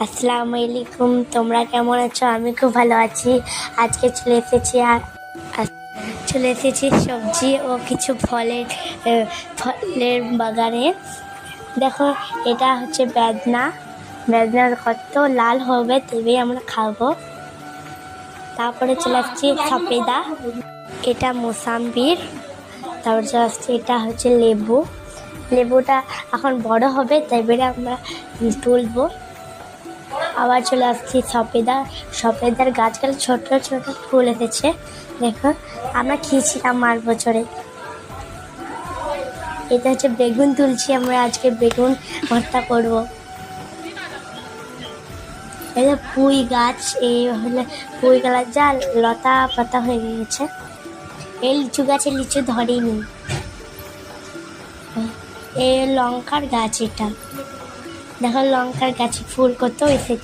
আসসালামু আলাইকুম। তোমরা কেমন আছো? আমি খুব ভালো আছি। আজকে চলে এসেছি সবজি ও কিছু ফলের বাগানে। দেখো, এটা হচ্ছে বেদনা কত লাল হবে তবেই আমরা খাবো। তারপরে চলে আসছি সফেদা, এটা মোসাম্বির। তারপরে চলে আসছে এটা হচ্ছে লেবুটা এখন বড় হবে তবে আমরা তুলবো। আবার চলে আসছি সফেদার গাছগুলো ছোট ছোট ফুল এসেছে। দেখো, আমরা খেয়েছিলাম মার বছরে। এটা হচ্ছে বেগুন তুলছি, আমরা আজকে বেগুন ভর্তা করবো। এটা পুঁই গাছ, এই হলে পুঁই গাছ যা লতা পাতা হয়ে গেছে। এই লিচু গাছে লিচু ধরেনি। এই লঙ্কার গাছ, এটা দেখো লঙ্কার গাছে ফুল কত এসেছে।